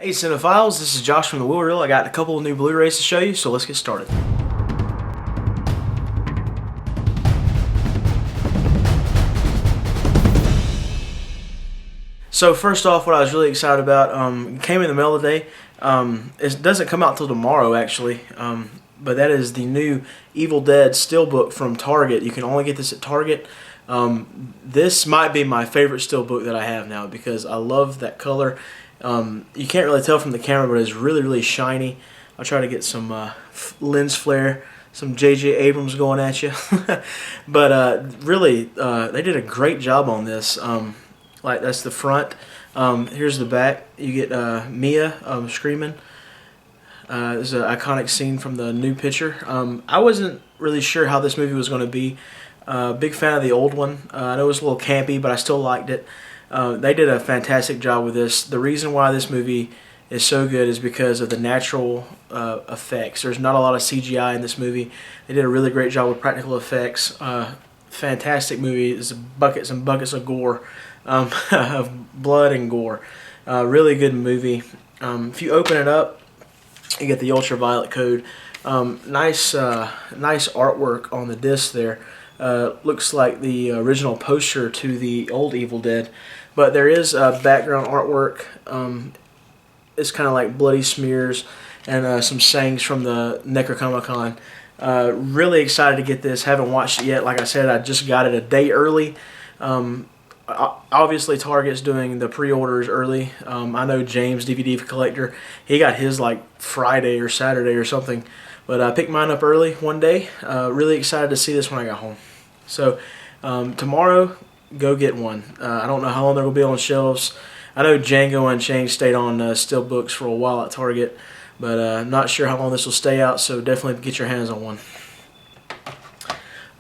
Hey Cinephiles, this is Josh from the Wheel Reel. I got a couple of new Blu-rays to show you, so let's get started. So first off, what I was really excited about came in the mail today. It doesn't come out till tomorrow actually, but that is the new Evil Dead Steelbook from Target. You can only get this at Target. This might be my favorite Steelbook that I have now because I love that color. You can't really tell from the camera, but it's really, really shiny. I'll try to get some lens flare, some J.J. Abrams going at you. But really, they did a great job on this. Like, that's the front. Here's the back. You get Mia screaming. There's an iconic scene from the new picture. I wasn't really sure how this movie was going to be. Big fan of the old one. I know it was a little campy, but I still liked it. They did a fantastic job with this. The reason why this movie is so good is because of the natural effects. There's not a lot of CGI in this movie. They did a really great job with practical effects. Fantastic movie. It's buckets and buckets of gore, of blood and gore. Really good movie. If you open it up, you get the ultraviolet code. Nice artwork on the disc there. Looks like the original poster to the old Evil Dead, but there is background artwork. It's kind of like bloody smears and some sayings from the Necronomicon. Really excited to get this. Haven't watched it yet. Like I said, I just got it a day early. Obviously Target's doing the pre-orders early. I know James, DVD Collector, he got his like Friday or Saturday or something. But I picked mine up early one day. Really excited to see this when I got home. So tomorrow, go get one. I don't know how long they're going to be on shelves. I know Django Unchained stayed on Steelbooks for a while at Target, but I'm not sure how long this will stay out, so definitely get your hands on one.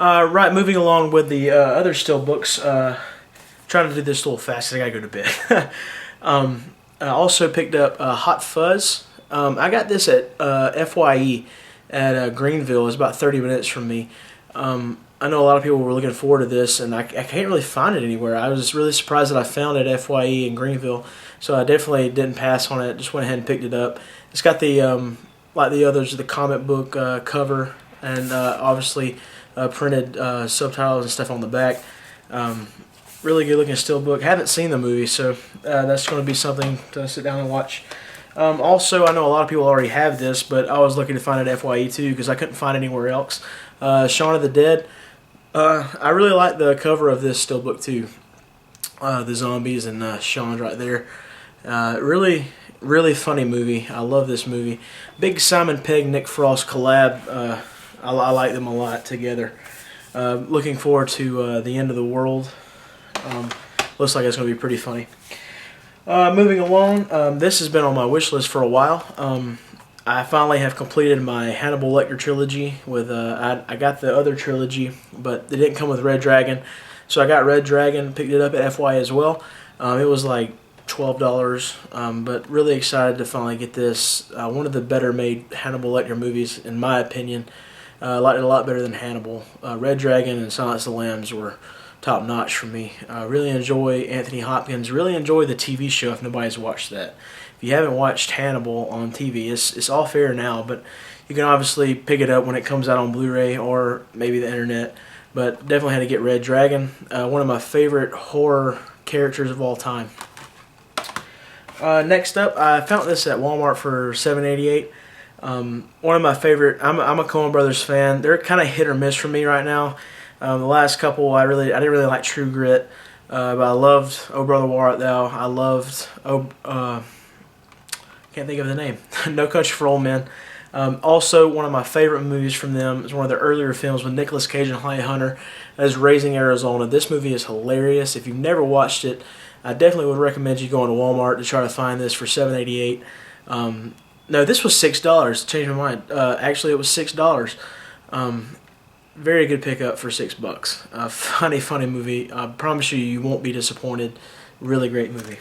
Right, moving along with the other Steelbooks. Trying to do this a little fast because I got to go to bed. I also picked up Hot Fuzz. I got this at FYE at Greenville. It's about 30 minutes from me. I know a lot of people were looking forward to this, and I can't really find it anywhere. I was really surprised that I found it at FYE in Greenville, so I definitely didn't pass on it. Just went ahead and picked it up. It's got the, like the others, the comic book cover, and obviously printed subtitles and stuff on the back. Really good looking steelbook. Haven't seen the movie, so that's going to be something to sit down and watch. Also, I know a lot of people already have this, but I was looking to find it at FYE too because I couldn't find it anywhere else. Shaun of the Dead. I really like the cover of this steelbook too. The zombies and Shaun's right there. Really, really funny movie. I love this movie. Big Simon Pegg, Nick Frost collab. I like them a lot together. Looking forward to the end of the world. Looks like it's going to be pretty funny. Moving along, this has been on my wish list for a while. I finally have completed my Hannibal Lecter trilogy. With I got the other trilogy, but they didn't come with Red Dragon, so I got Red Dragon. Picked it up at FY as well. It was like $12, but really excited to finally get this. One of the better made Hannibal Lecter movies, in my opinion. I liked it a lot better than Hannibal. Red Dragon and Silence of the Lambs were top notch for me. Really enjoy Anthony Hopkins. Really enjoy the TV show if nobody's watched that. If you haven't watched Hannibal on TV, it's off air now, but you can obviously pick it up when it comes out on Blu-ray or maybe the internet. But definitely had to get Red Dragon. One of my favorite horror characters of all time. Next up, I found this at Walmart for $7.88. One of my favorite. I'm a Coen Brothers fan. They're kind of hit or miss for me right now. The last couple, I didn't really like True Grit, but I loved Oh Brother Where Art Thou. I loved can't think of the name. No Country for Old Men. Also, one of my favorite movies from them is one of their earlier films with Nicolas Cage and Holly Hunter. That is Raising Arizona. This movie is hilarious. If you've never watched it, I definitely would recommend you going to Walmart to try to find this for $7.88. No, this was $6. Changed my mind. Actually, it was $6. Very good pickup for $6. Funny movie. I promise you, you won't be disappointed. Really great movie.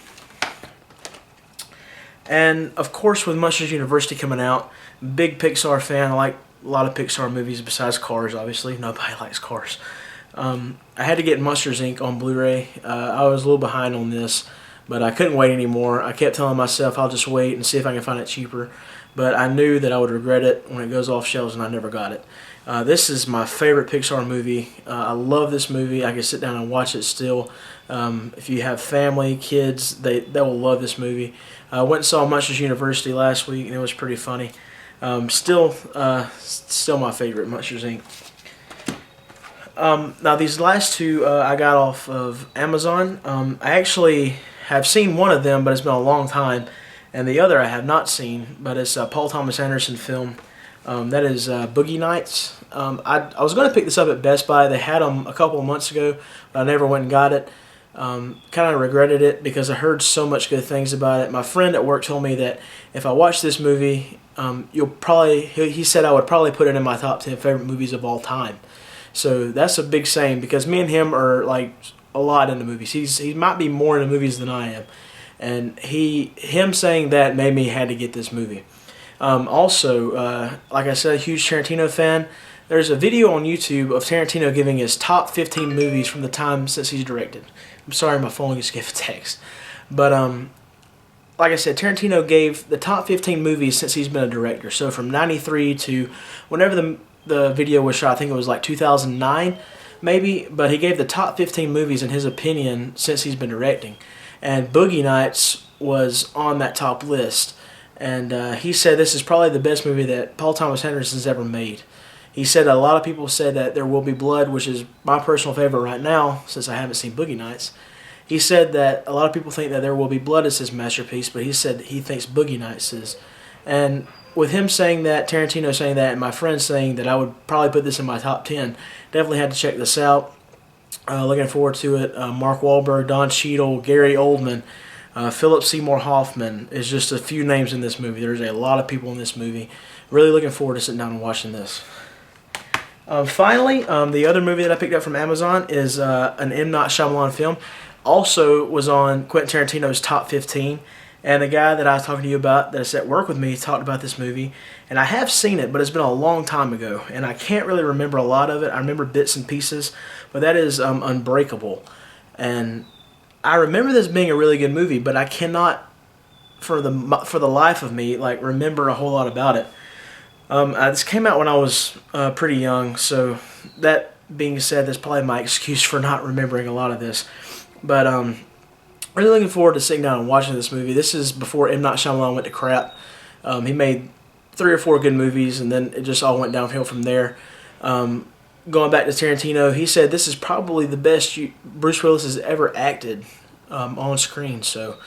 And of course, with Monsters University coming out, big Pixar fan. I like a lot of Pixar movies besides Cars. Obviously, nobody likes Cars. I had to get Monsters Inc. on Blu-ray. I was a little behind on this, but I couldn't wait anymore. I kept telling myself I'll just wait and see if I can find it cheaper, but I knew that I would regret it when it goes off shelves, and I never got it. This is my favorite Pixar movie. I love this movie. I can sit down and watch it still. If you have family, kids, they will love this movie. I went and saw Monsters University last week, and it was pretty funny. Still my favorite, Monsters Inc. Now these last two I got off of Amazon. I actually have seen one of them, but it's been a long time, and the other I have not seen, but it's a Paul Thomas Anderson film. That is Boogie Nights. I was going to pick this up at Best Buy. They had them a couple of months ago, but I never went and got it. Kind of regretted it because I heard so much good things about it. My friend at work told me that if I watch this movie, he said I would probably put it in my top 10 favorite movies of all time. So that's a big saying, because me and him are like a lot into movies. He might be more into movies than I am, and him saying that made me had to get this movie. Also, like I said, a huge Tarantino fan. There's a video on YouTube of Tarantino giving his top 15 movies from the time since he's directed. I'm sorry, my phone just gave a text. But like I said, Tarantino gave the top 15 movies since he's been a director. So from 93 to whenever the video was shot, I think it was like 2009 maybe, but he gave the top 15 movies in his opinion since he's been directing. And Boogie Nights was on that top list. And he said this is probably the best movie that Paul Thomas Anderson's ever made. He said a lot of people said that There Will Be Blood, which is my personal favorite right now since I haven't seen Boogie Nights. He said that a lot of people think that There Will Be Blood is his masterpiece, but he said he thinks Boogie Nights is. And with him saying that, Tarantino saying that, and my friend saying that I would probably put this in my top 10, definitely had to check this out. Looking forward to it. Mark Wahlberg, Don Cheadle, Gary Oldman, Philip Seymour Hoffman is just a few names in this movie. There's a lot of people in this movie. Really looking forward to sitting down and watching this. Finally, the other movie that I picked up from Amazon is an M. Night Shyamalan film. Also was on Quentin Tarantino's top 15. And the guy that I was talking to you about that's at work with me talked about this movie. And I have seen it, but it's been a long time ago. And I can't really remember a lot of it. I remember bits and pieces. But that is Unbreakable. And I remember this being a really good movie, but I cannot, for the life of me, like remember a whole lot about it. This came out when I was pretty young, so that being said, that's probably my excuse for not remembering a lot of this. But really looking forward to sitting down and watching this movie. This is before M. Night Shyamalan went to crap. He made 3 or 4 good movies, and then it just all went downhill from there. Going back to Tarantino, he said this is probably the best Bruce Willis has ever acted on screen. So,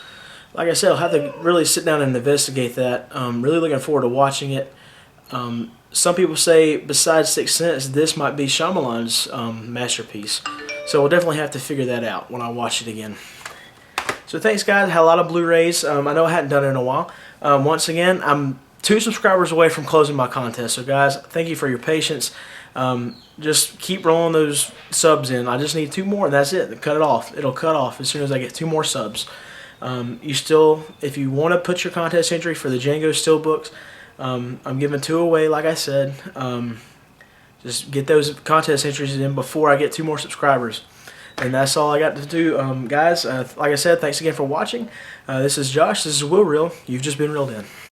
like I said, I'll have to really sit down and investigate that. Really looking forward to watching it. Some people say, besides Sixth Sense, this might be Shyamalan's masterpiece. So we'll definitely have to figure that out when I watch it again. So thanks, guys. I had a lot of Blu-rays. I know I hadn't done it in a while. Once again, I'm 2 subscribers away from closing my contest. So, guys, thank you for your patience. Just keep rolling those subs in. I just need 2 more, and that's it. Cut it off. It'll cut off as soon as I get 2 more subs. If you want to put your contest entry for the Django STEELBOOks, I'm giving 2 away, like I said. Just get those contest entries in before I get 2 more subscribers. And that's all I got to do. Guys, like I said, thanks again for watching. This is Josh. This is Will Real. You've just been reeled in.